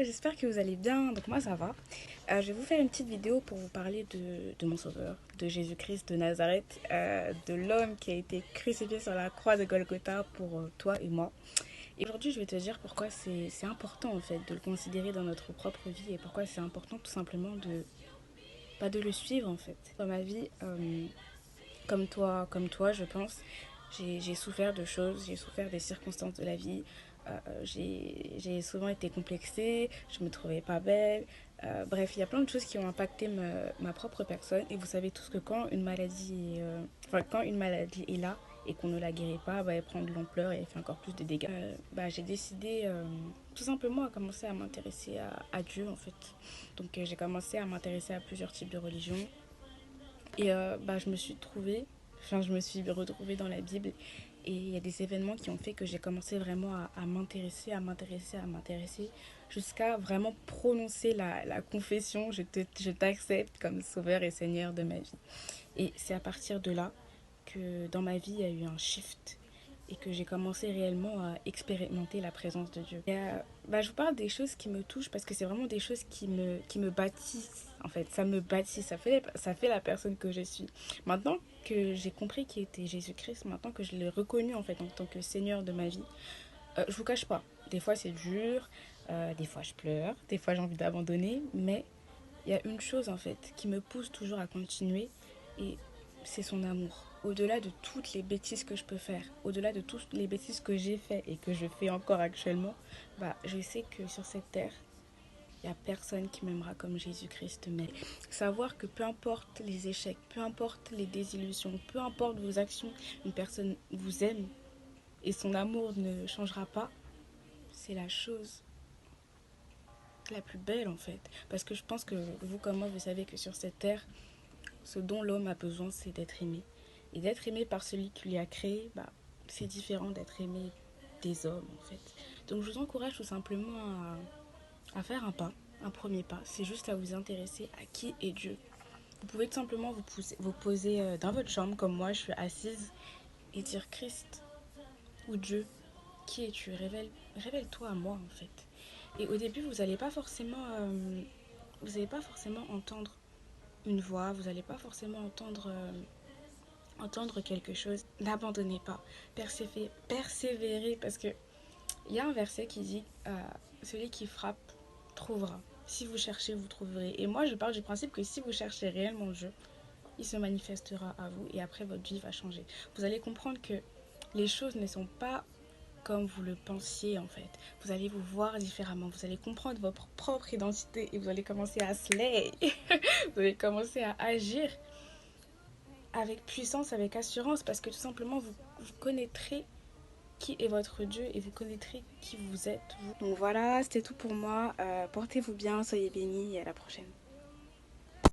j'espère que vous allez bien. Donc moi ça va. Je vais vous faire une petite vidéo pour vous parler de mon sauveur, de Jésus-Christ de Nazareth, de l'homme qui a été crucifié sur la croix de Golgotha pour toi et moi. Et aujourd'hui je vais te dire pourquoi c'est important en fait de le considérer dans notre propre vie et pourquoi c'est important tout simplement de le suivre en fait. Dans ma vie, comme toi je pense, j'ai souffert de choses, j'ai souffert des circonstances de la vie. J'ai souvent été complexée, je me trouvais pas belle. Bref, il y a plein de choses qui ont impacté ma propre personne. Et vous savez tous que quand une maladie est là et qu'on ne la guérit pas, bah, elle prend de l'ampleur et elle fait encore plus de dégâts. J'ai décidé tout simplement à commencer à m'intéresser à Dieu en fait. Donc j'ai commencé à m'intéresser à plusieurs types de religions. Et je me suis retrouvée dans la Bible. Et il y a des événements qui ont fait que j'ai commencé vraiment à m'intéresser, à m'intéresser, jusqu'à vraiment prononcer la confession, je t'accepte comme sauveur et seigneur de ma vie. Et c'est à partir de là que dans ma vie, il y a eu un shift et que j'ai commencé réellement à expérimenter la présence de Dieu. Je vous parle des choses qui me touchent parce que c'est vraiment des choses qui me bâtissent. En fait, ça me bâtit, ça fait la personne que je suis. Maintenant que j'ai compris qui était Jésus-Christ, maintenant que je l'ai reconnu en fait en tant que Seigneur de ma vie, je vous cache pas, des fois c'est dur, des fois je pleure, des fois j'ai envie d'abandonner, mais il y a une chose en fait qui me pousse toujours à continuer et c'est son amour. Au-delà de toutes les bêtises que je peux faire, au-delà de toutes les bêtises que j'ai fait et que je fais encore actuellement, je sais que sur cette terre, il n'y a personne qui m'aimera comme Jésus-Christ m'aime. Savoir que peu importe les échecs, peu importe les désillusions, peu importe vos actions, une personne vous aime et son amour ne changera pas, c'est la chose la plus belle en fait. Parce que je pense que vous comme moi, vous savez que sur cette terre, ce dont l'homme a besoin, c'est d'être aimé. Et d'être aimé par celui qui lui a créé, c'est différent d'être aimé des hommes en fait. Donc je vous encourage tout simplement à faire un pas, un premier pas. C'est juste à vous intéresser à qui est Dieu. Vous pouvez tout simplement vous poser dans votre chambre comme moi, je suis assise, et dire Christ ou Dieu, qui es-tu? Révèle-toi à moi en fait. Et au début, vous n'allez pas forcément entendre une voix, vous n'allez pas forcément entendre quelque chose. N'abandonnez pas, persévérez parce que il y a un verset qui dit celui qui frappe trouvera. Si vous cherchez, vous trouverez. Et moi, je parle du principe que si vous cherchez réellement Dieu, il se manifestera à vous et après votre vie va changer. Vous allez comprendre que les choses ne sont pas comme vous le pensiez en fait. Vous allez vous voir différemment, vous allez comprendre votre propre identité et vous allez commencer à slay. Vous allez commencer à agir avec puissance, avec assurance parce que tout simplement vous connaîtrez qui est votre Dieu et vous connaîtrez qui vous êtes. Vous. Donc voilà, c'était tout pour moi. Portez-vous bien, soyez bénis et à la prochaine.